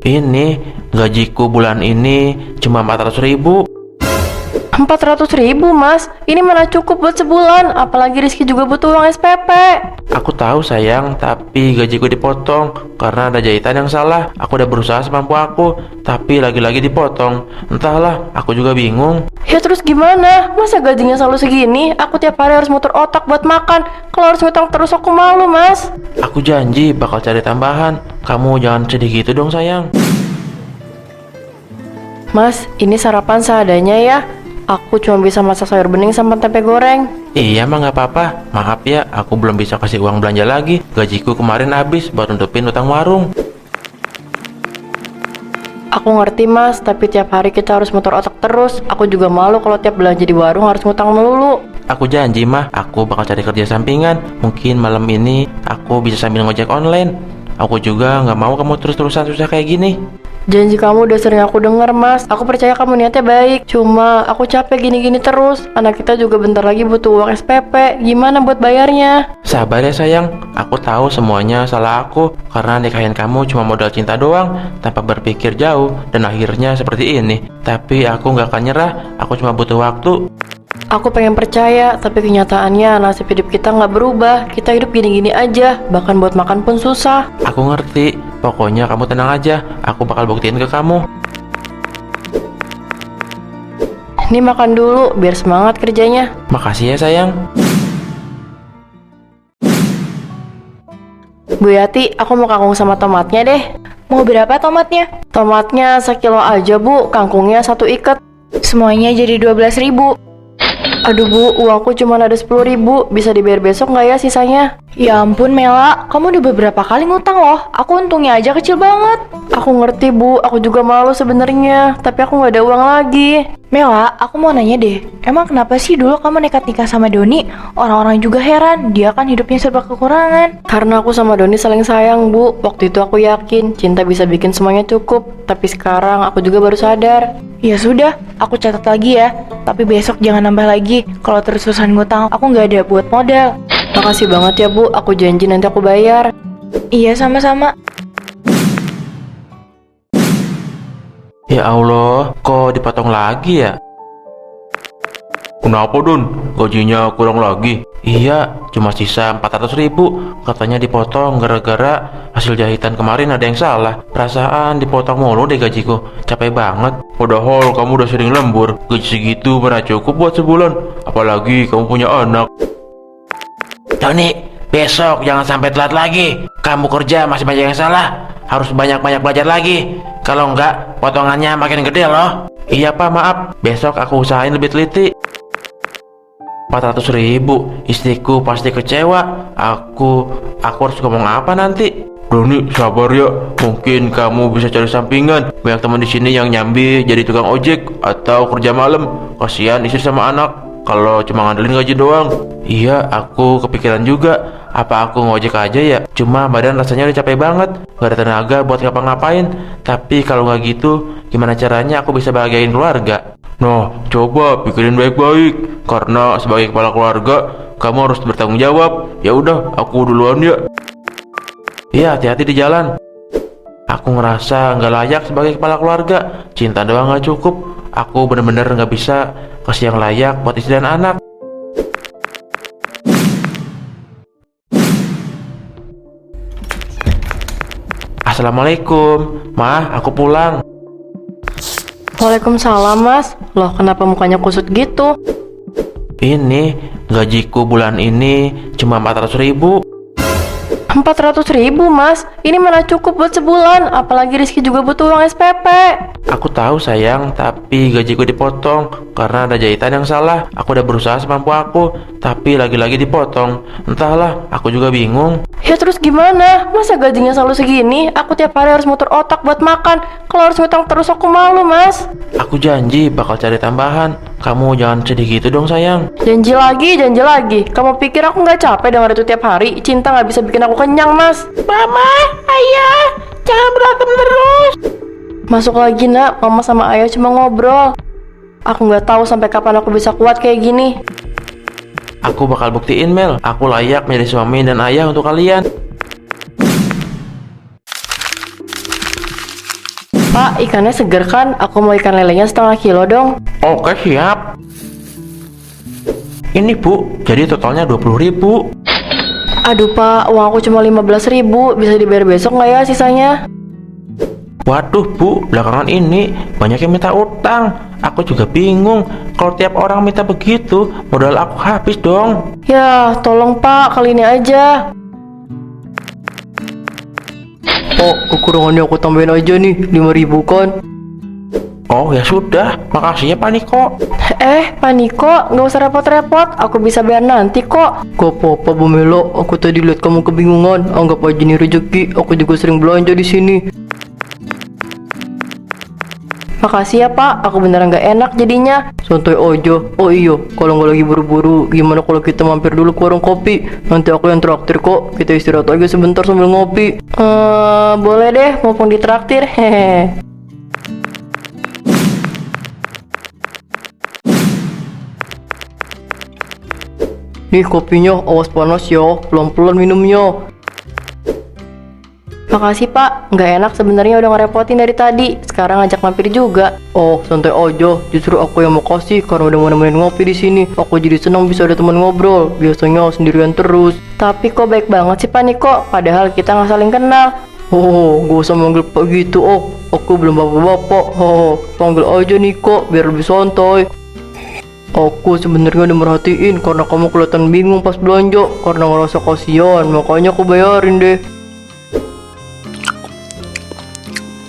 Ini gajiku bulan ini cuma 400.000. 400.000 mas, ini mana cukup buat sebulan, apalagi Rizky juga butuh uang SPP. Aku tahu sayang, tapi gajiku dipotong karena ada jahitan yang salah. Aku udah berusaha semampu aku, tapi lagi-lagi dipotong. Entahlah, aku juga bingung. Ya terus gimana, masa gajinya selalu segini? Aku tiap hari harus muter otak buat makan. Kalau harus ngutang terus aku malu mas. Aku janji bakal cari tambahan. Kamu jangan sedih gitu dong sayang. Mas, ini sarapan seadanya ya. Aku cuma bisa masak sayur bening sama tempe goreng. Iya mah nggak apa-apa. Maaf ya, aku belum bisa kasih uang belanja lagi. Gajiku kemarin habis buat nutupin utang warung. Aku ngerti mas, tapi tiap hari kita harus muter otak terus. Aku juga malu kalau tiap belanja di warung harus ngutang melulu. Aku janji mah, aku bakal cari kerja sampingan. Mungkin malam ini aku bisa sambil ngojek online. Aku juga nggak mau kamu terus-terusan susah kayak gini. Janji kamu udah sering aku denger mas. Aku percaya kamu niatnya baik. Cuma aku capek gini-gini terus. Anak kita juga bentar lagi butuh uang SPP. Gimana buat bayarnya? Sabar ya sayang, aku tahu semuanya salah aku. Karena nikahin kamu cuma modal cinta doang, tanpa berpikir jauh. Dan akhirnya seperti ini. Tapi aku nggak akan nyerah, aku cuma butuh waktu. Aku pengen percaya, tapi kenyataannya nasib hidup kita nggak berubah. Kita hidup gini-gini aja, bahkan buat makan pun susah. Aku ngerti, pokoknya kamu tenang aja. Aku bakal buktiin ke kamu. Ini makan dulu, biar semangat kerjanya. Makasih ya sayang. Bu Yati, aku mau kangkung sama tomatnya deh. Mau berapa tomatnya? Tomatnya 1 kilo aja bu, kangkungnya 1 ikat. Semuanya jadi 12.000. Aduh bu, uangku cuma ada 10.000. Bisa dibayar besok nggak ya sisanya? Ya ampun Mela, kamu udah beberapa kali ngutang loh. Aku untungnya aja kecil banget. Aku ngerti bu, aku juga malu sebenarnya. Tapi aku nggak ada uang lagi. Mela, aku mau nanya deh. Emang kenapa sih dulu kamu nekat nikah sama Doni? Orang-orang juga heran, dia kan hidupnya serba kekurangan. Karena aku sama Doni saling sayang bu. Waktu itu aku yakin cinta bisa bikin semuanya cukup. Tapi sekarang aku juga baru sadar. Ya sudah, aku catat lagi ya. Tapi besok jangan nambah lagi. Kalau terus-terusan ngutang, aku nggak ada buat modal. Makasih banget ya bu, aku janji nanti aku bayar. Iya, sama-sama. Ya Allah, kok dipotong lagi ya? Kenapa Don? Gajinya kurang lagi? Iya, cuma sisa 400.000. Katanya dipotong gara-gara hasil jahitan kemarin ada yang salah. Perasaan dipotong mulu deh gajiku. Capek banget. Padahal kamu udah sering lembur. Gaji segitu mana cukup buat sebulan. Apalagi kamu punya anak. Tony, besok jangan sampai telat lagi. Kamu kerja masih banyak yang salah. Harus banyak-banyak belajar lagi. Kalau enggak, potongannya makin gede loh. Iya pak, maaf. Besok aku usahain lebih teliti. 400.000, istriku pasti kecewa. Aku harus ngomong apa nanti? Doni, sabar ya. Mungkin kamu bisa cari sampingan. Banyak teman di sini yang nyambi jadi tukang ojek atau kerja malam. Kasihan istri sama anak kalau cuma ngandelin gaji doang. Iya, aku kepikiran juga. Apa aku ngojek aja ya? Cuma badan rasanya udah capek banget. Gak ada tenaga buat ngapa-ngapain. Tapi kalau nggak gitu, gimana caranya aku bisa bahagiain keluarga? Nah, coba pikirin baik-baik. Karena sebagai kepala keluarga, kamu harus bertanggung jawab. Ya udah, aku duluan ya. Iya, hati-hati di jalan. Aku ngerasa nggak layak sebagai kepala keluarga. Cinta doang nggak cukup. Aku bener-bener nggak bisa kasih yang layak buat istri dan anak. Assalamualaikum, Ma, aku pulang. Waalaikumsalam mas. Loh kenapa mukanya kusut gitu? Ini gajiku bulan ini cuma 400.000. 400.000 mas, ini mana cukup buat sebulan. Apalagi Rizky juga butuh uang SPP. Aku tahu sayang, tapi gajiku dipotong karena ada jahitan yang salah. Aku udah berusaha semampu aku, tapi lagi-lagi dipotong. Entahlah, aku juga bingung. Ya terus gimana? Masa gajinya selalu segini? Aku tiap hari harus muter otak buat makan. Kalau harus ngutang terus aku malu mas. Aku janji bakal cari tambahan. Kamu jangan sedih gitu dong sayang. Janji lagi, janji lagi. Kamu pikir aku nggak capek denger itu tiap hari? Cinta nggak bisa bikin aku kenyang mas. Mama, ayah, jangan berantem terus. Masuk lagi nak, mama sama ayah cuma ngobrol. Aku nggak tahu sampai kapan aku bisa kuat kayak gini. Aku bakal buktiin Mel, aku layak menjadi suami dan ayah untuk kalian. Pak, ikannya seger kan? Aku mau ikan lelenya setengah kilo dong. Oke, siap. Ini Bu, jadi totalnya 20.000. Aduh Pak, uang aku cuma 15.000. Bisa dibayar besok nggak ya sisanya? Waduh Bu, belakangan ini banyak yang minta utang. Aku juga bingung. Kalau tiap orang minta begitu, modal aku habis dong. Ya, tolong Pak, kali ini aja. Oh, kekurangannya aku tambahin aja nih, 5.000 kan? Oh ya sudah, makasih ya Pak Niko. Pak Niko, nggak usah repot-repot. Aku bisa bayar nanti kok. Gak apa-apa Bu Melo, aku tadi lihat kamu kebingungan. Anggap aja ini rezeki. Aku juga sering belanja di sini. Makasih ya Pak, aku beneran gak enak jadinya. Santai aja. Oh iya, kalau nggak lagi buru-buru, gimana kalau kita mampir dulu ke warung kopi? Nanti aku yang traktir kok. Kita istirahat aja sebentar sambil ngopi. Boleh deh, mumpung ditraktir. Hehe. Nih kopinya, awas panas ya, pelan-pelan minumnya. Makasih Pak, nggak enak sebenarnya udah ngerepotin dari tadi. Sekarang ngajak mampir juga. Oh, santai aja. Justru aku yang mau kasih karena udah mau nemenin ngopi di sini. Aku jadi senang bisa ada teman ngobrol. Biasanya sendirian terus. Tapi kok baik banget sih Pak Niko. Padahal kita nggak saling kenal. Oh, gak usah manggil Pak gitu. Oh, aku belum bapak-bapak. Oh, panggil aja Niko biar lebih santai. Aku sebenarnya udah merhatiin karena kamu kelihatan bingung pas belanja karena ngerasa kasihan, makanya aku bayarin deh.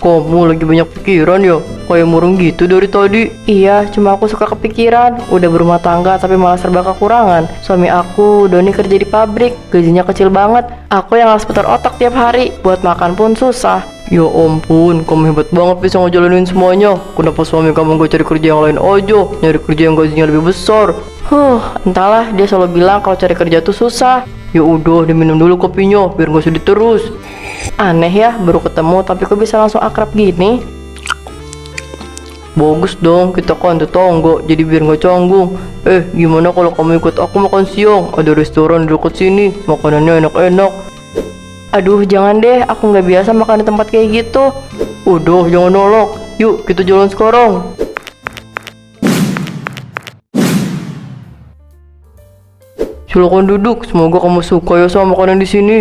Kamu lagi banyak pikiran ya? Kayak murung gitu dari tadi. Iya, cuma aku suka kepikiran. Udah berumah tangga tapi malah serba kekurangan. Suami aku, Doni, kerja di pabrik. Gajinya kecil banget. Aku yang harus putar otak tiap hari. Buat makan pun susah. Ya ampun, kamu hebat banget bisa ngejalanin semuanya. Kenapa suami kamu gak cari kerja yang lain aja? Nyari kerja yang gajinya lebih besar. Entahlah, dia selalu bilang kalau cari kerja tuh susah. Ya udah, diminum dulu kopinya biar gak sedih terus. Aneh ya, baru ketemu tapi kok bisa langsung akrab gini? Bagus dong, kita kan tetangga, jadi biar gak canggung. Gimana kalau kamu ikut aku makan siang? Ada restoran di dekat sini, makanannya enak-enak. Aduh, jangan deh, aku nggak biasa makan di tempat kayak gitu. Udah, jangan nolak. Yuk, kita jalan sekarang. Silakan duduk, semoga kamu suka ya sama makanan di sini.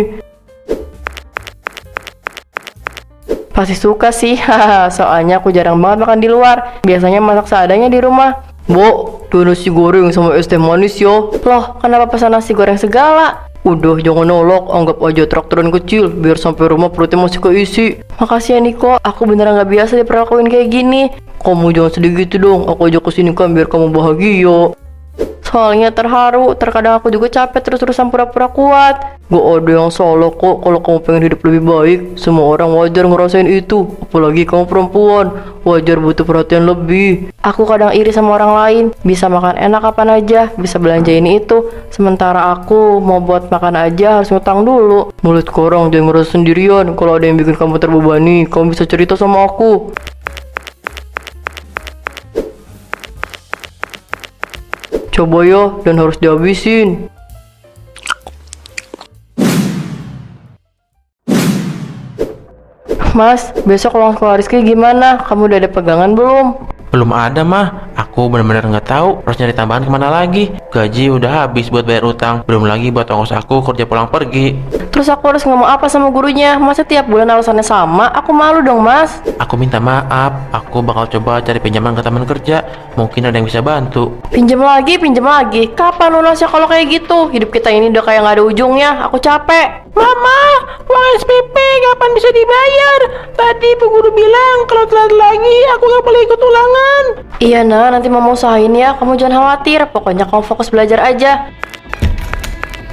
Pasti suka sih, haha. Soalnya aku jarang banget makan di luar. Biasanya masak seadanya di rumah. Bo, tuh nasi goreng sama es teh manis ya. Loh, kenapa pesan nasi goreng segala? Udah, jangan nolak, anggap aja traktoran kecil, biar sampai rumah perutnya masih keisi. Makasih ya Niko, aku beneran gak biasa diperlakuin kayak gini. Kamu jangan sedih gitu dong, aku ajak kesini kan biar kamu bahagia. Soalnya terharu, terkadang aku juga capek terus-terusan pura-pura kuat. Gak ada yang salah kok kalau kamu pengen hidup lebih baik. Semua orang wajar ngerasain itu, apalagi kamu perempuan. Wajar butuh perhatian lebih. Aku kadang iri sama orang lain, bisa makan enak kapan aja, bisa belanja ini itu. Sementara aku mau buat makan aja harus ngutang dulu. Mulut korang jangan ngerasa sendirian. Kalau ada yang bikin kamu terbebani, kamu bisa cerita sama aku. Coba ya, dan harus dihabisin. Mas, besok ulang sekolah Rizky gimana? Kamu udah ada pegangan belum? Belum ada mah, aku benar-benar nggak tahu harus nyari tambahan kemana lagi. Gaji udah habis buat bayar utang, belum lagi buat ongkos aku kerja pulang pergi. Terus aku harus ngomong apa sama gurunya? Masa tiap bulan alasannya sama? Aku malu dong mas. Aku minta maaf, aku bakal coba cari pinjaman ke teman kerja. Mungkin ada yang bisa bantu. Pinjam lagi, pinjam lagi. Kapan lunasnya kalau kayak gitu? Hidup kita ini udah kayak nggak ada ujungnya. Aku capek. Mama, uang SPP kapan bisa dibayar? Tadi Bu Guru bilang kalau telat lagi aku nggak boleh ikut ulangan. Iya nah, nanti mama usahain ya. Kamu jangan khawatir. Pokoknya kamu fokus belajar aja.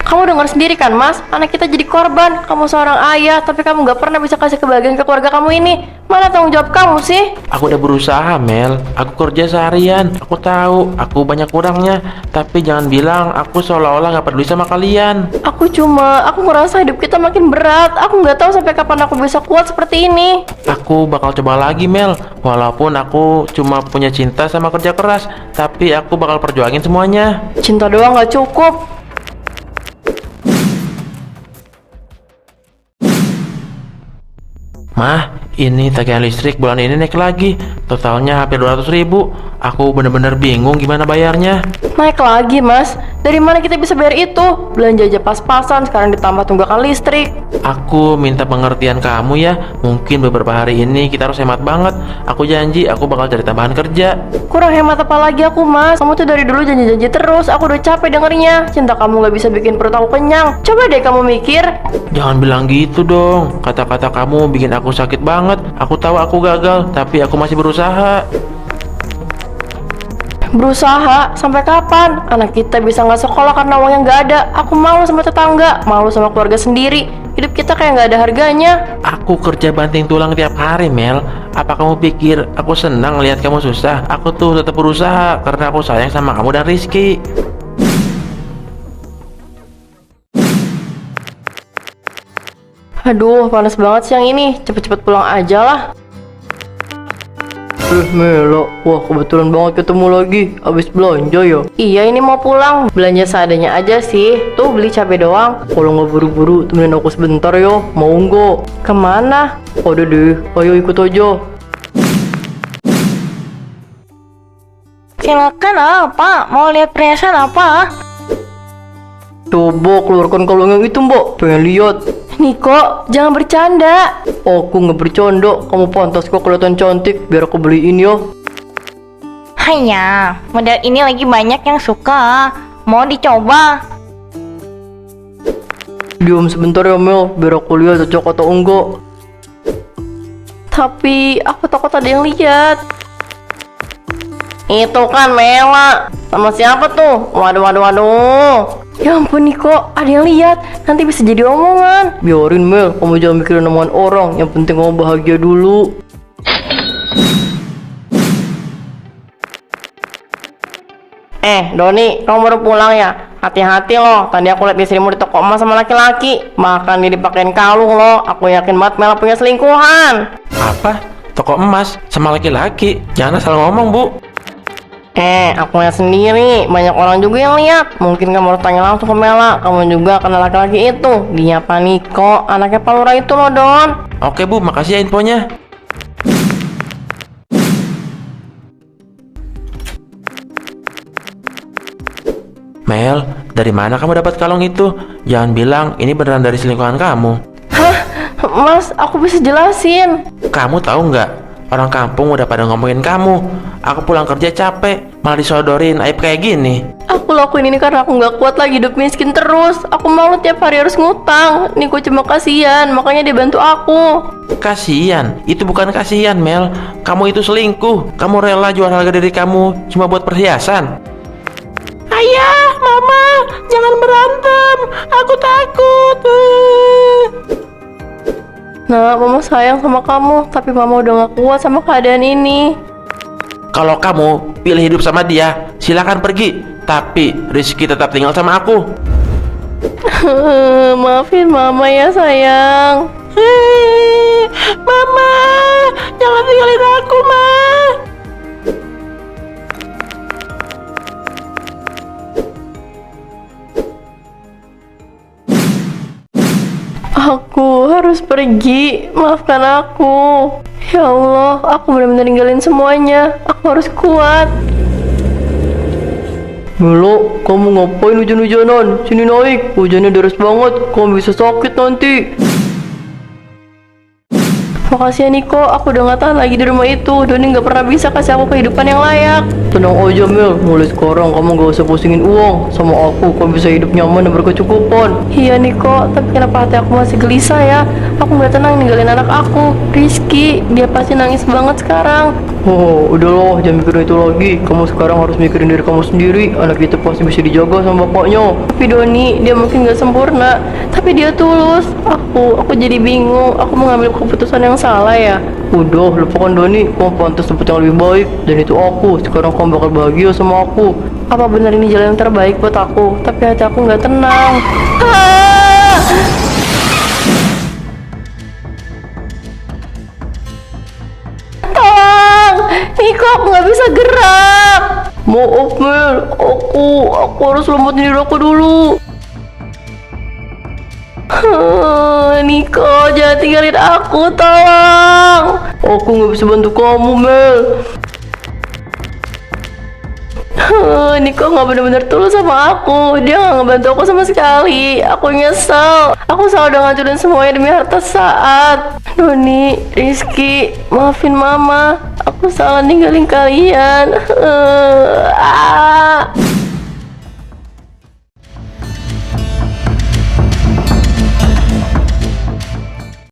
Kamu dengar sendiri kan mas, anak kita jadi korban. Kamu seorang ayah, tapi kamu gak pernah bisa kasih kebahagiaan ke keluarga kamu ini. Mana tanggung jawab kamu sih? Aku udah berusaha Mel, aku kerja seharian. Aku tahu, aku banyak kurangnya. Tapi jangan bilang aku seolah-olah gak peduli sama kalian. Aku ngerasa hidup kita makin berat. Aku gak tahu sampai kapan aku bisa kuat seperti ini. Aku bakal coba lagi Mel. Walaupun aku cuma punya cinta sama kerja keras, tapi aku bakal perjuangin semuanya. Cinta doang gak cukup. Mah, ini tagihan listrik bulan ini naik lagi. Totalnya hampir 200.000. Aku bener-bener bingung gimana bayarnya. Naik lagi, Mas. Dari mana kita bisa bayar itu? Belanja aja pas-pasan, sekarang ditambah tunggakan listrik. Aku minta pengertian kamu ya. Mungkin beberapa hari ini kita harus hemat banget. Aku janji aku bakal cari tambahan kerja. Kurang hemat apa lagi aku, Mas? Kamu tuh dari dulu janji-janji terus. Aku udah capek dengernya. Cinta kamu gak bisa bikin perut aku kenyang. Coba deh kamu mikir. Jangan bilang gitu dong. Kata-kata kamu bikin aku sakit banget. Aku tahu aku gagal, tapi aku masih berusaha. Berusaha? Sampai kapan? Anak kita bisa nggak sekolah karena uang yang nggak ada. Aku malu sama tetangga, malu sama keluarga sendiri. Hidup kita kayak nggak ada harganya. Aku kerja banting tulang tiap hari, Mel. Apa kamu pikir aku senang lihat kamu susah? Aku tuh tetap berusaha karena aku sayang sama kamu dan Rizky. Aduh, panas banget siang ini. Cepet-cepet pulang aja lah. Mela, wah kebetulan banget ketemu lagi. Abis belanja ya? Iya, ini mau pulang. Belanja seadanya aja sih. Tuh beli cabai doang. Kalau nggak buru-buru, temenin aku sebentar ya. Mau nggak? Kemana? Ada deh, ayo ikut aja. Silakan apa? Mau lihat perhiasan apa? Coba keluarkan kalung yang itu, Mbak. Pengen lihat. Niko, jangan bercanda. Aku nggak bercanda. Kamu pantas kok kelihatan cantik. Biar aku beliin ya. Hanya, model ini lagi banyak yang suka. Mau dicoba? Diam sebentar ya, Mel. Biar aku lihat cocok atau enggak. Tapi aku takut ada yang lihat. Itu kan Mela. Sama siapa tuh? Waduh. Ya ampun Niko, ada yang lihat. Nanti bisa jadi omongan. Biarin Mel, kamu jangan mikirin omongan orang. Yang penting kamu bahagia dulu. Doni, kamu baru pulang ya? Hati-hati loh, tadi aku lihat istrimu di toko emas sama laki-laki. Makan dia dipakein kalung loh. Aku yakin banget Mela punya selingkuhan. Apa? Toko emas sama laki-laki? Jangan asal ngomong, Bu. Aku lihat sendiri. Banyak orang juga yang lihat. Mungkin kamu harus tanya langsung ke Mela. Kamu juga kenal laki-laki itu. Dia Pak Niko, anaknya Pak Lurah itu loh, Don. Oke, Bu, makasih ya infonya. Mel, dari mana kamu dapat kalung itu? Jangan bilang ini beneran dari selingkuhan kamu. Hah? Mas, aku bisa jelasin. Kamu tahu nggak? Orang kampung udah pada ngomongin kamu. Aku pulang kerja capek, malah disodorin aib kayak gini. Aku lakuin ini karena aku nggak kuat lagi hidup miskin terus. Aku malu tiap hari harus ngutang. Niko cuma kasihan, makanya dia bantu aku. Kasian? Itu bukan kasihan, Mel. Kamu itu selingkuh. Kamu rela jual harga diri kamu cuma buat perhiasan. Ayah, Mama, jangan berantem. Aku takut. Nah, Mama sayang sama kamu, tapi Mama udah gak kuat sama keadaan ini. Kalau kamu pilih hidup sama dia, silakan pergi. Tapi Rizky tetap tinggal sama aku. Maafin Mama ya sayang. Mama, jangan tinggalin aku, Ma. Aku harus pergi, maafkan aku. Ya Allah, aku benar-benar ninggalin semuanya. Aku harus kuat. Melo, kamu ngapain hujan-hujanan? Sini naik, hujannya deras banget. Kamu bisa sakit nanti. Makasih ya Niko, aku udah gak tahan lagi di rumah itu. Doni gak pernah bisa kasih aku kehidupan yang layak. Tenang aja Mel, mulai sekarang kamu gak usah pusingin uang. Sama aku, kamu bisa hidup nyaman dan berkecukupan. Iya Niko, tapi kenapa hati aku masih gelisah ya? Aku gak tenang ninggalin anak aku, Rizky. Dia pasti nangis banget sekarang. Oh, udahlah, jangan mikirin itu lagi. Kamu sekarang harus mikirin diri kamu sendiri. Anak kita pasti bisa dijaga sama bapaknya. Tapi Doni, dia mungkin gak sempurna, tapi dia tulus. Aku jadi bingung. Aku mengambil keputusan yang salah ya. Udah, lupakan Doni. Kamu pantas tempat yang lebih baik. Dan itu aku. Sekarang kamu bakal bahagia sama aku. Apa benar ini jalan yang terbaik buat aku? Tapi hati aku nggak tenang. Tolong, Niko, aku nggak bisa gerak. Maaf Mel, aku harus selamatin diri aku dulu. Niko, jangan tinggalin aku, tolong. Aku nggak bisa bantu kamu, Mel. Niko nggak benar-benar tulus sama aku. Dia nggak ngebantu aku sama sekali. Aku nyesel. Aku selalu udah ngancurin semuanya demi harta saat. Doni, Rizky, maafin mama. Aku salah ninggalin kalian.